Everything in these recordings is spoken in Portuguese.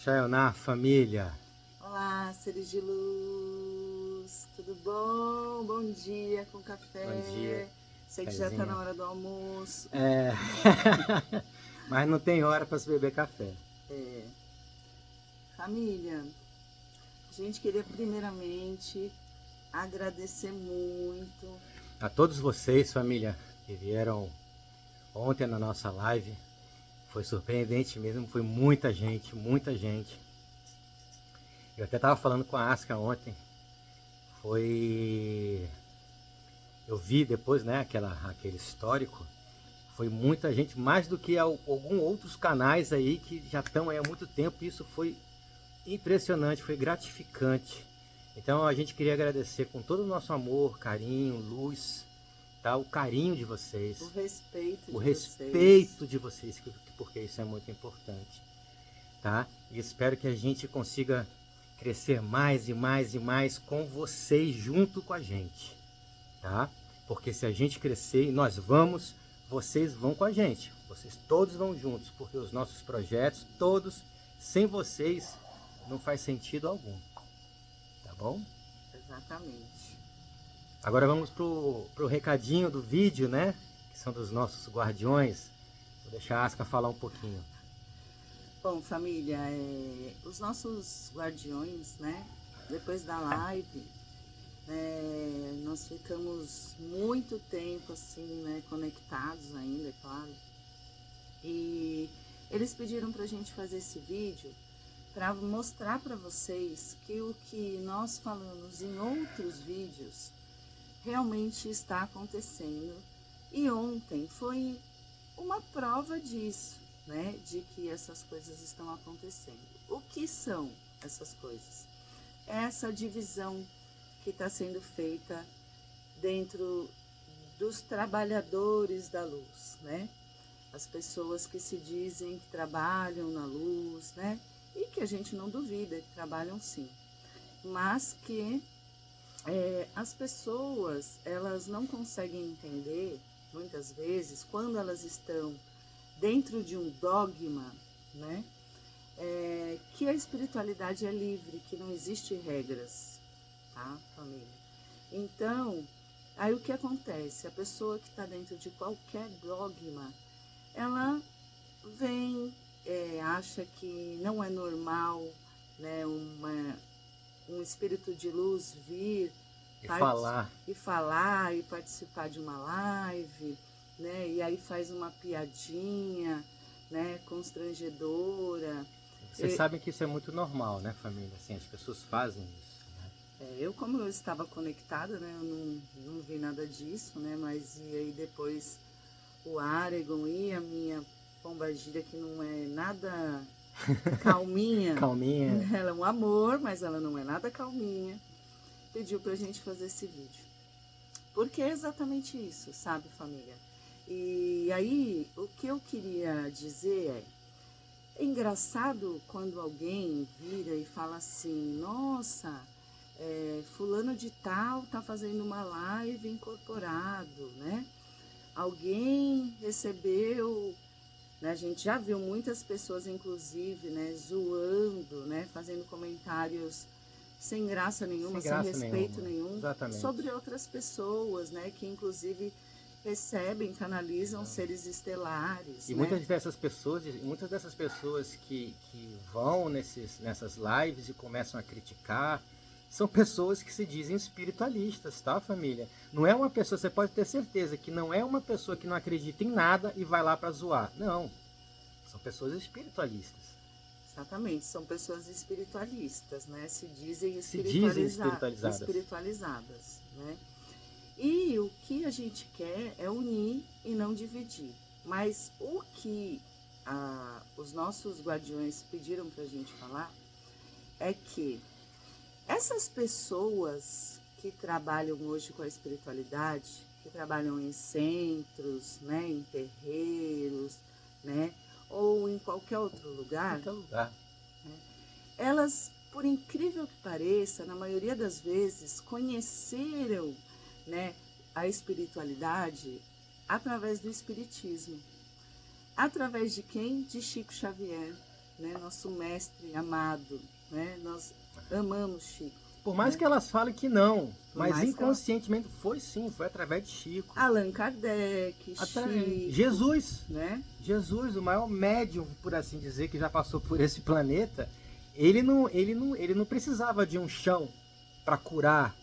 Sayonara, família. Olá, seres de luz, tudo bom? Bom dia com café. Bom dia. Sei que já está na hora do almoço. Mas não tem hora para se beber café. Família, a gente queria primeiramente agradecer muito. A todos vocês, família, que vieram ontem na nossa live. Foi surpreendente mesmo, foi muita gente, muita gente. Eu até estava falando com a Aska ontem. Eu vi depois, né, aquele histórico. Foi muita gente, mais do que alguns outros canais aí que já estão aí há muito tempo. Isso foi impressionante, foi gratificante. Então a gente queria agradecer com todo o nosso amor, carinho, luz, tá? O carinho de vocês. O respeito de vocês, porque isso é muito importante, tá? E espero que a gente consiga crescer mais e mais e mais com vocês junto com a gente, tá? Porque se a gente crescer e nós vamos, vocês vão com a gente. Vocês todos vão juntos, porque os nossos projetos, todos, sem vocês, não faz sentido algum. Tá bom? Exatamente. Agora vamos pro recadinho do vídeo, né? Que são dos nossos guardiões. Vou deixar a Aska falar um pouquinho. Bom, família, os nossos guardiões, né? Depois da live, nós ficamos muito tempo assim, né? Conectados ainda, é claro. E eles pediram pra gente fazer esse vídeo para mostrar para vocês que o que nós falamos em outros vídeos realmente está acontecendo. E ontem foi uma prova disso, né? De que essas coisas estão acontecendo. O que são essas coisas? Essa divisão que está sendo feita dentro dos trabalhadores da luz, né? As pessoas que se dizem que trabalham na luz, né? E que a gente não duvida que trabalham sim, mas que as pessoas, elas não conseguem entender, muitas vezes, quando elas estão dentro de um dogma, né? Que a espiritualidade é livre, que não existe regras, tá, família? Então, aí o que acontece? A pessoa que está dentro de qualquer dogma, ela vem, acha que não é normal, né, um espírito de luz vir falar e participar de uma live, né, e aí faz uma piadinha, né, constrangedora. Vocês sabem que isso é muito normal, né, família? Assim, as pessoas fazem isso, né? Eu, como eu estava conectada, né, eu não vi nada disso, né, mas e aí depois o Aregon e a minha pombagira, que não é nada calminha. Calminha. Ela é um amor, mas ela não é nada calminha. Pediu pra gente fazer esse vídeo. Porque é exatamente isso, sabe, família? E aí, o que eu queria dizer é engraçado quando alguém vira e fala assim, nossa, fulano de tal tá fazendo uma live incorporado, né? Alguém recebeu, né? A gente já viu muitas pessoas, inclusive, né, zoando, né, fazendo comentários sem graça nenhuma, sem respeito nenhum, sobre outras pessoas, né, que inclusive recebem, canalizam seres estelares. E né? muitas dessas pessoas que vão nessas lives e começam a criticar, são pessoas que se dizem espiritualistas, tá, família? Não é uma pessoa, você pode ter certeza que não é uma pessoa que não acredita em nada e vai lá para zoar. Não, são pessoas espiritualistas. Exatamente, são pessoas espiritualistas, né? Se dizem espiritualizadas, né? E o que a gente quer é unir e não dividir. Mas o que os nossos guardiões pediram para a gente falar é que essas pessoas que trabalham hoje com a espiritualidade, que trabalham em centros, né, em terreiros, né, ou em qualquer outro lugar, né, elas, por incrível que pareça, na maioria das vezes, conheceram, né, a espiritualidade através do espiritismo. Através de quem? De Chico Xavier. né? Nosso mestre amado, né? Nós amamos Chico. Por mais né? que elas falem que não, Por mas mais que inconscientemente foi sim, foi através de Chico. Allan Kardec, Até Chico, Jesus, né? Jesus, o maior médium, por assim dizer, que já passou por esse planeta, ele não precisava de um chão para curar,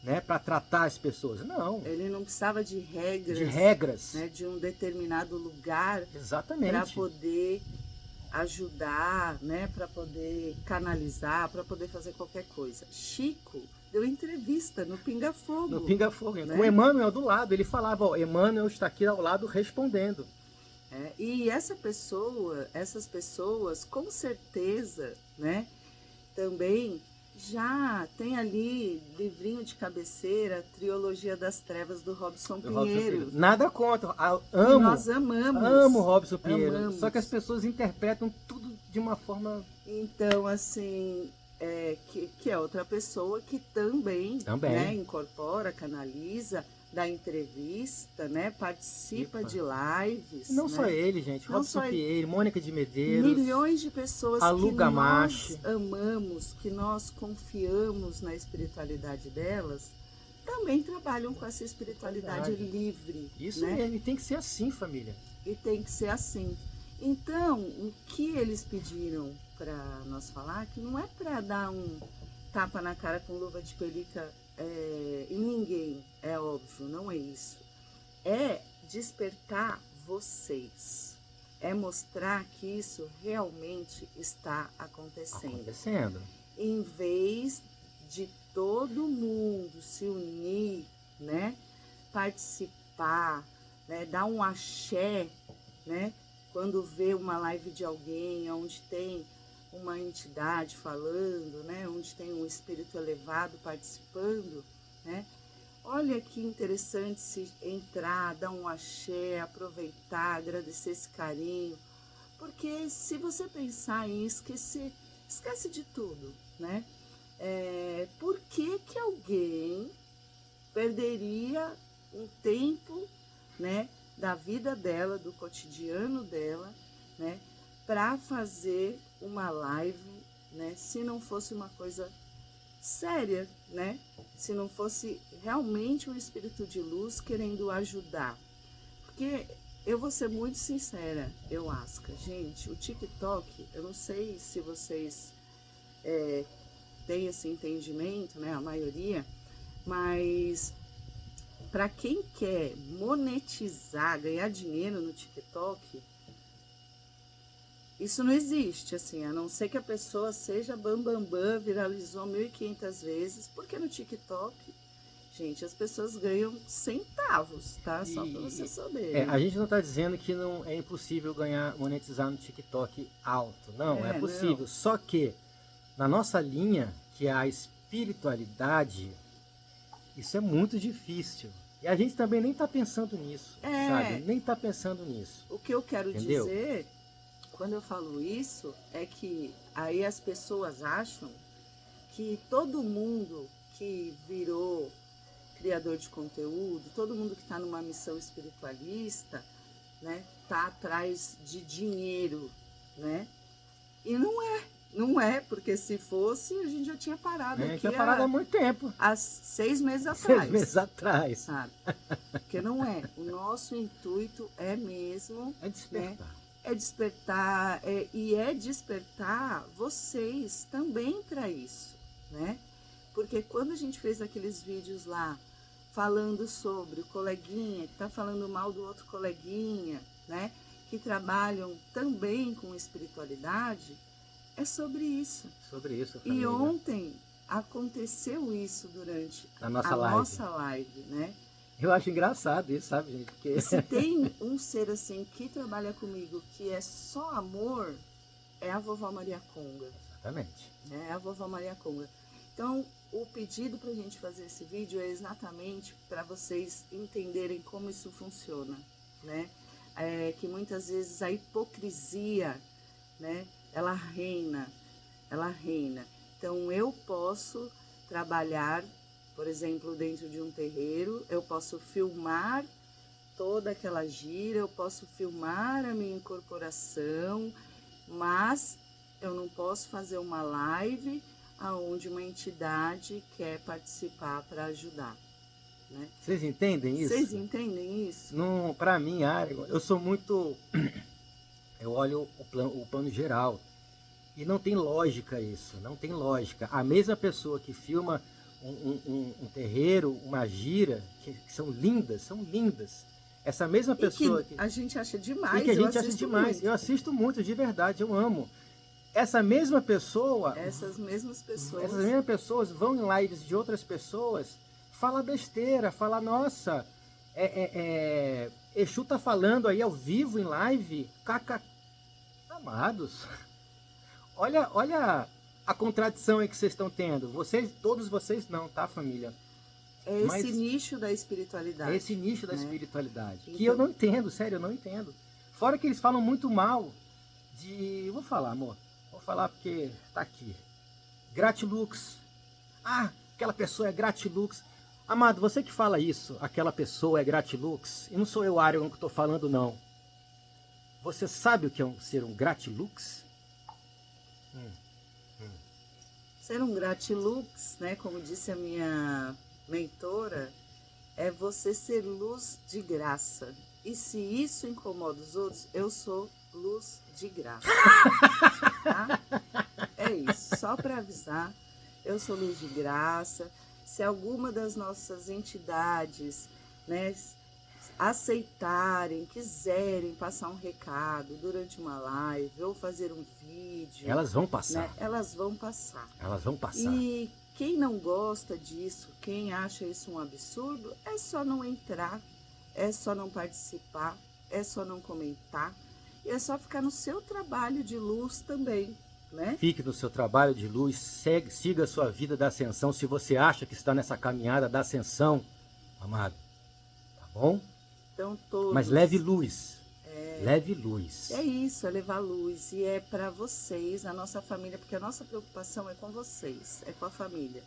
né, para tratar as pessoas. Não. Ele não precisava de regras, De regras. né, de um determinado lugar para Exatamente. poder ajudar, né, para poder canalizar, para poder fazer qualquer coisa. Chico deu entrevista no Pinga Fogo. No Pinga Fogo, né? com o Emmanuel do lado, ele falava, ó, Emmanuel está aqui ao lado respondendo. E essas pessoas, com certeza, né, também já tem ali livrinho de cabeceira, Trilogia das Trevas do Robson Pinheiro. Nada contra, Nós amamos. Amo Robson Pinheiro. Amamos. Só que as pessoas interpretam tudo de uma forma... Então, assim, que é outra pessoa que também. Né, incorpora, canaliza, dá entrevista, né, participa de lives. Não né? só ele, gente. Robson Pinheiro, Mônica de Medeiros. Milhões de pessoas Alu que Gamache. nós amamos, que nós confiamos na espiritualidade delas, também trabalham com essa espiritualidade livre. Isso né? mesmo, e tem que ser assim, família. E tem que ser assim. Então, o que eles pediram para nós falar, que não é para dar um tapa na cara com luva de pelica em ninguém, é óbvio, não é isso. É despertar vocês. É mostrar que isso realmente está acontecendo. Em vez de todo mundo se unir, né, participar, né, dar um axé, né, quando vê uma live de alguém onde tem uma entidade falando, né, onde tem um espírito elevado participando, né, olha que interessante se entrar, dar um axé, aproveitar, agradecer esse carinho, porque se você pensar em esquece de tudo, né? Por que alguém perderia um tempo, né, da vida dela, do cotidiano dela, né, para fazer uma live, né, se não fosse uma coisa séria, né? Se não fosse realmente um espírito de luz querendo ajudar. Porque eu vou ser muito sincera, Asca, gente, o TikTok, eu não sei se vocês têm esse entendimento, né? A maioria, mas para quem quer monetizar, ganhar dinheiro no TikTok, isso não existe, assim, a não ser que a pessoa seja bambambam, viralizou 1.500 vezes, porque no TikTok, gente, as pessoas ganham centavos, tá? Só para você saber. A gente não está dizendo que não é impossível monetizar no TikTok alto. Não, é possível. Não. Só que, na nossa linha, que é a espiritualidade, isso é muito difícil. E a gente também nem está pensando nisso, sabe? Nem está pensando nisso. O que eu quero dizer... Quando eu falo isso, é que aí as pessoas acham que todo mundo que virou criador de conteúdo, todo mundo que está numa missão espiritualista, né, tá atrás de dinheiro, né? E não é, porque se fosse, a gente já tinha parado aqui. Tinha parado há muito tempo. Há 6 meses atrás. 6 meses atrás. Sabe? Porque não é. O nosso intuito é mesmo... É despertar. Né? É despertar, despertar vocês também para isso, né? Porque quando a gente fez aqueles vídeos lá, falando sobre o coleguinha, que está falando mal do outro coleguinha, né? Que trabalham também com espiritualidade, é sobre isso. Sobre isso, família. E ontem aconteceu isso durante a nossa live, né? Eu acho engraçado isso, sabe, gente? Porque... Se tem um ser assim que trabalha comigo que é só amor, é a vovó Maria Conga. Exatamente. É a vovó Maria Conga. Então, o pedido para a gente fazer esse vídeo é exatamente para vocês entenderem como isso funciona, né? Que muitas vezes a hipocrisia, né? Ela reina. Então, eu posso trabalhar, por exemplo, dentro de um terreiro, eu posso filmar toda aquela gira, eu posso filmar a minha incorporação Mas eu não posso fazer uma live onde uma entidade quer participar para ajudar. Né? Vocês entendem isso? Vocês entendem isso? Para mim, eu sou muito... Eu olho o plano geral. E não tem lógica isso, não tem lógica. A mesma pessoa que filma um terreiro, uma gira, que são lindas. Essa mesma pessoa que a gente acha demais. E que a gente acha demais. Muito. Eu assisto muito, de verdade, eu amo. Essa mesma pessoa... Essas mesmas pessoas vão em lives de outras pessoas, fala besteira, fala, nossa, Exu tá falando aí ao vivo, em live, amados... Olha a contradição aí que vocês estão tendo. Todos vocês não, tá, família? É esse nicho da espiritualidade. É esse nicho da espiritualidade. Então... Que eu não entendo, sério, eu não entendo. Fora que eles falam muito mal de... Vou falar, amor. Vou falar porque tá aqui. Gratilux. Ah, aquela pessoa é Gratilux. Amado, você que fala isso, aquela pessoa é Gratilux, e não sou eu, Arion, que estou falando, não. Você sabe o que é ser um Gratilux? Ser um Gratilux, né, como disse a minha mentora, é você ser luz de graça. E se isso incomoda os outros, eu sou luz de graça. Tá? É isso, só para avisar, eu sou luz de graça. Se alguma das nossas entidades, né, aceitarem, quiserem passar um recado durante uma live ou fazer um vídeo... Elas vão passar. Né, elas vão passar. Elas vão passar. E quem não gosta disso, quem acha isso um absurdo, é só não entrar, é só não participar, é só não comentar, e é só ficar no seu trabalho de luz também, né? Fique no seu trabalho de luz, siga a sua vida da ascensão, se você acha que está nessa caminhada da ascensão, amado, tá bom? Então, todos... Mas leve luz, leve luz. É isso, é levar luz, e é para vocês, a nossa família, porque a nossa preocupação é com vocês, é com a família.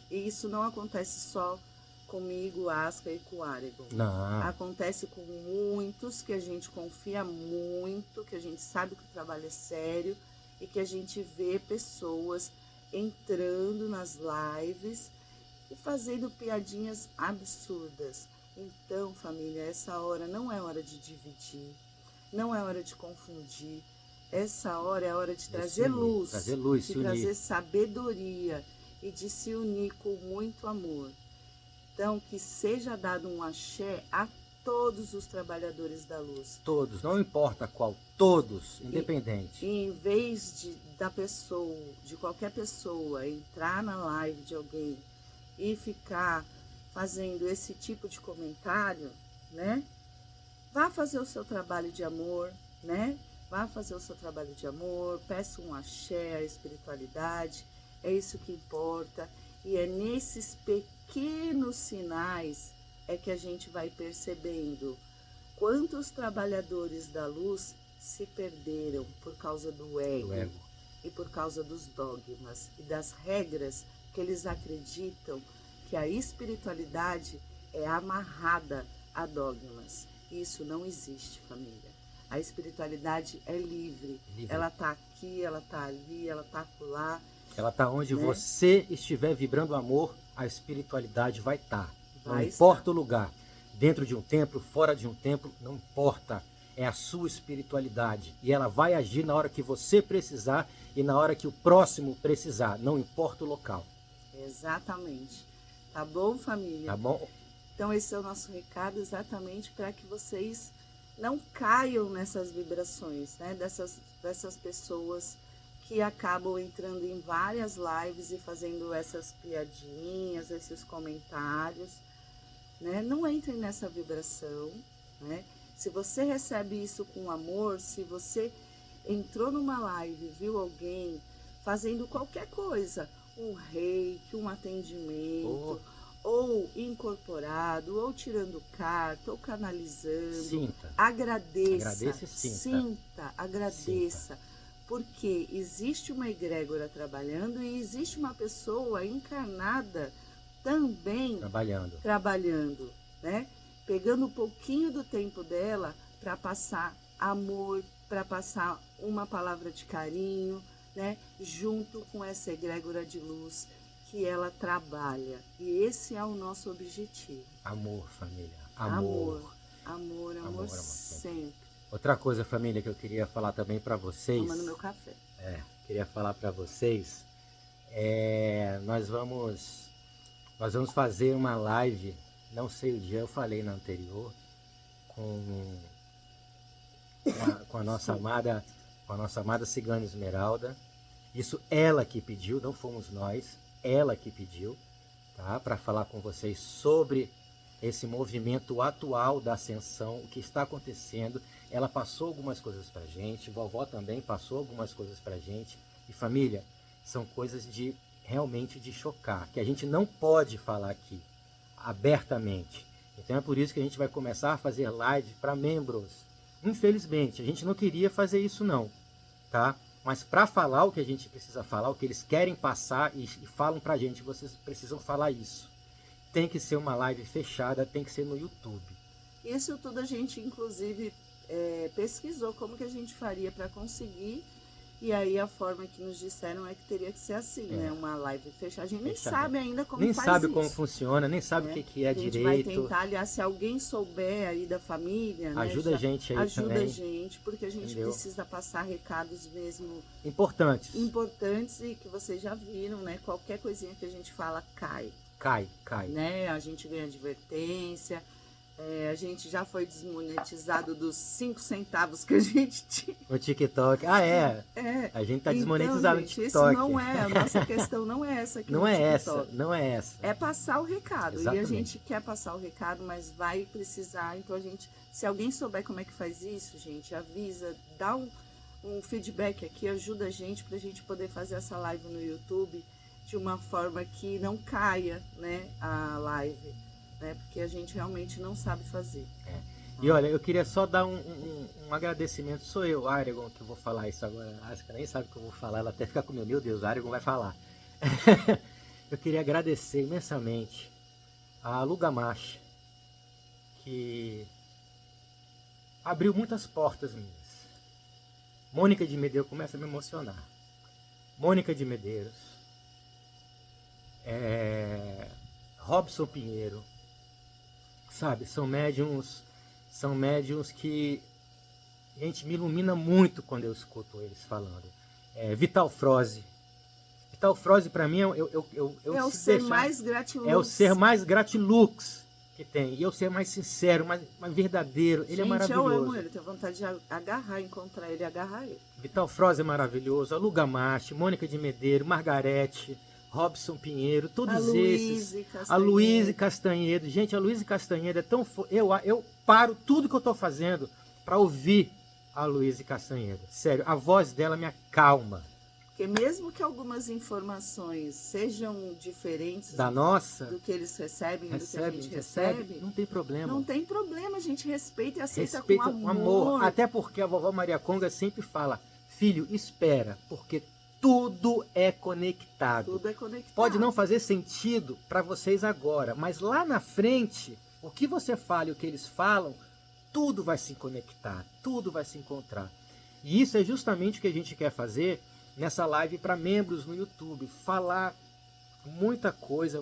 E isso não acontece só comigo, Asca e com o Aregon. Não. Acontece com muitos que a gente confia muito, que a gente sabe que o trabalho é sério e que a gente vê pessoas entrando nas lives e fazendo piadinhas absurdas. Então, família, essa hora não é hora de dividir, não é hora de confundir. Essa hora é a hora de trazer luz, de trazer sabedoria e de se unir com muito amor. Então, que seja dado um axé a todos os trabalhadores da luz. Todos, não importa qual, todos, independente. E em vez de qualquer pessoa entrar na live de alguém e ficar fazendo esse tipo de comentário, né? Vá fazer o seu trabalho de amor, né? Vá fazer o seu trabalho de amor, peça um axé à espiritualidade, é isso que importa. E é nesses pequenos sinais é que a gente vai percebendo quantos trabalhadores da luz se perderam por causa do ego e por causa dos dogmas e das regras que eles acreditam que a espiritualidade é amarrada a dogmas. Isso não existe, família. A espiritualidade é livre. Ela está aqui, ela está ali, ela está acolá. Ela está onde você estiver vibrando amor, a espiritualidade vai estar. Não importa o lugar. Dentro de um templo, fora de um templo, não importa. É a sua espiritualidade. E ela vai agir na hora que você precisar e na hora que o próximo precisar. Não importa o local. Exatamente. Tá bom, família? Tá bom. Então esse é o nosso recado, exatamente para que vocês não caiam nessas vibrações, né? Dessas pessoas que acabam entrando em várias lives e fazendo essas piadinhas, esses comentários, né? Não entrem nessa vibração, né? Se você recebe isso com amor, se você entrou numa live e viu alguém fazendo qualquer coisa, um reiki, um atendimento, ou incorporado, ou tirando carta, ou canalizando, sinta. Agradeça, agradeça. Porque existe uma egrégora trabalhando e existe uma pessoa encarnada também trabalhando, né? Pegando um pouquinho do tempo dela para passar amor, para passar uma palavra de carinho, né, junto com essa egrégora de luz que ela trabalha. E esse é o nosso objetivo. Amor, família. Amor, amor, amor sempre. sempre. Outra coisa, família, que eu queria falar também para vocês. Tomando meu café. Queria falar para vocês. Nós vamos fazer uma live, não sei o dia, eu falei na anterior, com a nossa amada Cigana Esmeralda. Isso ela que pediu, não fomos nós, ela que pediu, tá? Para falar com vocês sobre esse movimento atual da ascensão, o que está acontecendo. Ela passou algumas coisas pra gente, vovó também passou algumas coisas pra gente. E família, são coisas realmente de chocar, que a gente não pode falar aqui abertamente. Então é por isso que a gente vai começar a fazer live para membros. Infelizmente, a gente não queria fazer isso não, tá? Mas para falar o que a gente precisa falar, o que eles querem passar e falam pra gente, vocês precisam falar isso. Tem que ser uma live fechada, tem que ser no YouTube. Isso tudo a gente, inclusive, pesquisou como que a gente faria para conseguir. E aí a forma que nos disseram é que teria que ser assim, né? Uma live fechada. A gente nem sabe ainda como faz isso. Nem sabe como funciona, nem sabe o que é direito. A gente vai tentar, aliás, se alguém souber aí da família, ajuda, né, a gente aí ajuda também. Ajuda a gente, porque a gente precisa passar recados mesmo importantes e que vocês já viram, né? Qualquer coisinha que a gente fala cai. Cai. Né? A gente ganha advertência. A gente já foi desmonetizado dos 5 centavos que a gente tinha. No TikTok. A gente tá desmonetizado, gente, no TikTok. Isso não é, a nossa questão não é essa aqui. Não é essa. É passar o recado. Exatamente. E a gente quer passar o recado, mas vai precisar. Então se alguém souber como é que faz isso, gente, avisa, dá um feedback aqui, ajuda a gente pra gente poder fazer essa live no YouTube de uma forma que não caia, né, a live. Né, porque a gente realmente não sabe fazer. E olha, eu queria só dar um agradecimento. Sou eu, Aragon, que vou falar isso agora. A Aska nem sabe o que eu vou falar, ela até fica com meu Deus, Aragon vai falar. Eu queria agradecer imensamente a Lugamash, que abriu muitas portas minhas. Mônica de Medeiros, começa a me emocionar. Mônica de Medeiros, Robson Pinheiro, sabe, são médiums que, gente, me ilumina muito quando eu escuto eles falando. Vital Froze para mim é o ser mais gratilux. É o ser mais gratilux que tem. E é o ser mais sincero, mais verdadeiro. Ele é maravilhoso. Eu amo ele, tenho vontade de encontrar ele e agarrar ele. Vital Froze é maravilhoso. A Lugamash, Mônica de Medeiros, Margarete, Robson Pinheiro, todos esses. A Luíse Castanhedo. Gente, a Luíse Castanhedo é tão... Eu paro tudo que eu estou fazendo para ouvir a Luíse Castanhedo. Sério, a voz dela me acalma. Porque mesmo que algumas informações sejam diferentes da nossa, do que eles recebem, do que a gente recebe, não tem problema. Não tem problema, a gente respeita e aceita com amor. Até porque a vovó Maria Conga sempre fala, filho, espera, porque tudo é conectado. Tudo é conectado. Pode não fazer sentido para vocês agora, mas lá na frente, o que você fala e o que eles falam, tudo vai se conectar, tudo vai se encontrar. E isso é justamente o que a gente quer fazer nessa live para membros no YouTube. Falar muita coisa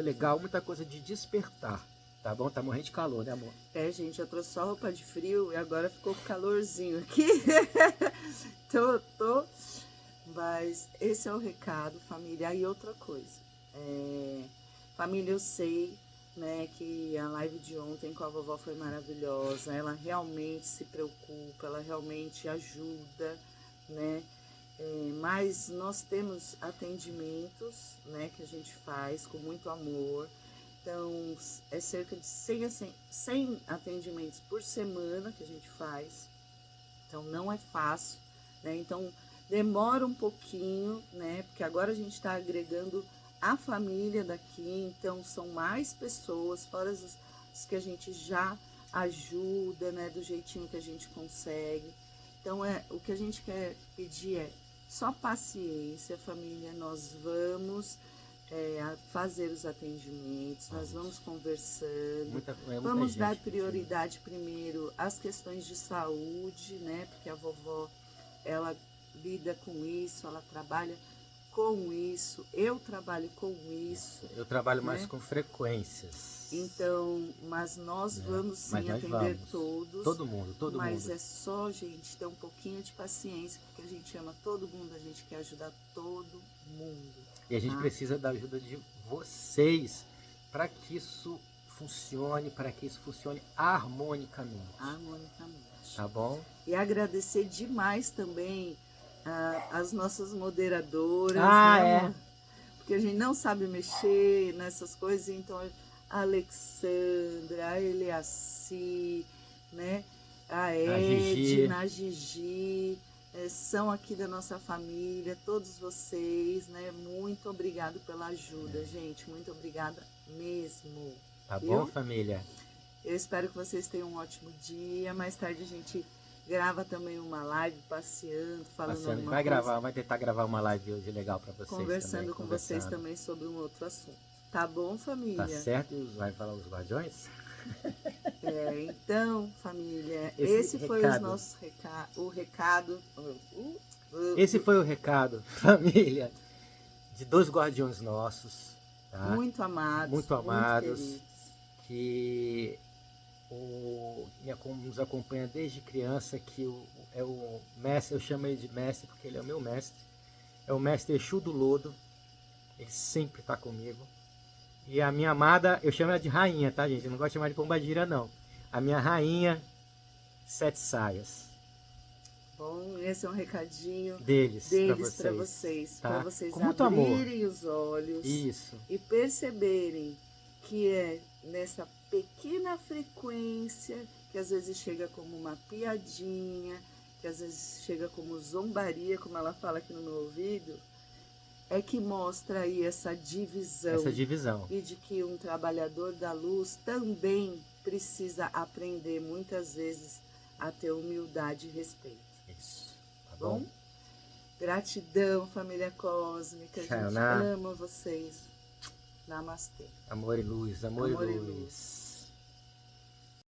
legal, muita coisa de despertar. Tá bom? Tá morrendo de calor, né, amor? Gente, eu trouxe só roupa de frio e agora ficou calorzinho aqui. tô. Mas esse é o recado, família. E outra coisa. Família, eu sei, né, que a live de ontem com a vovó foi maravilhosa. Ela realmente se preocupa, ela realmente ajuda, né? Mas nós temos atendimentos, né, que a gente faz com muito amor. Então, é cerca de 100 atendimentos por semana que a gente faz. Então, não é fácil, né? Então, demora um pouquinho, né? Porque agora a gente está agregando a família daqui. Então, são mais pessoas, fora as que a gente já ajuda, né? Do jeitinho que a gente consegue. Então, o que a gente quer pedir é só paciência, família. Nós vamos a fazer os atendimentos, nós vamos conversando, Muita vamos gente dar pedindo. prioridade primeiro às questões de saúde, né? Porque a vovó, ela lida com isso, ela trabalha com isso, eu trabalho com isso. Eu trabalho né? mais com frequências. Então, mas nós vamos sim Mas nós atender vamos. todos. Todo mundo, todo mas mundo. é só, gente, ter um pouquinho de paciência, porque a gente ama todo mundo, a gente quer ajudar todo mundo. E a gente precisa da ajuda de vocês para que isso funcione, harmonicamente. Harmonicamente. Tá bom? E agradecer demais também as nossas moderadoras, né? Porque a gente não sabe mexer nessas coisas, então a Alexandra, a Eliaci, né? A Edna, a Gigi, são aqui da nossa família, todos vocês, né? Muito obrigado pela ajuda, gente. Muito obrigada mesmo. Tá bom, família? Eu espero que vocês tenham um ótimo dia. Mais tarde a gente grava também uma live passeando, falando alguma coisa. Vai tentar gravar uma live hoje legal para vocês. Conversando com vocês também sobre um outro assunto. Tá bom, família? Tá certo? Vai falar os guardiões? Então, família, esse foi o nosso recado. Esse foi o recado, família, de 2 guardiões nossos. Tá? Muito amados. Muito que nos acompanha desde criança, que é o mestre, eu chamo ele de mestre porque ele é o meu mestre. É o mestre Exu do Lodo. Ele sempre está comigo. E a minha amada, eu chamo ela de rainha, tá, gente? Eu não gosto de chamar de pombagira, não. A minha rainha, 7 saias. Bom, esse é um recadinho deles para vocês. Tá? Para vocês com muito abrirem amor. Os olhos. Isso. E perceberem que é nessa pequena frequência, que às vezes chega como uma piadinha, que às vezes chega como zombaria, como ela fala aqui no meu ouvido, é que mostra aí essa divisão. E de que um trabalhador da luz também precisa aprender muitas vezes a ter humildade e respeito. Isso. Tá bom? Gratidão, família cósmica. A gente ama vocês. Namastê. Amor e luz, amor e luz.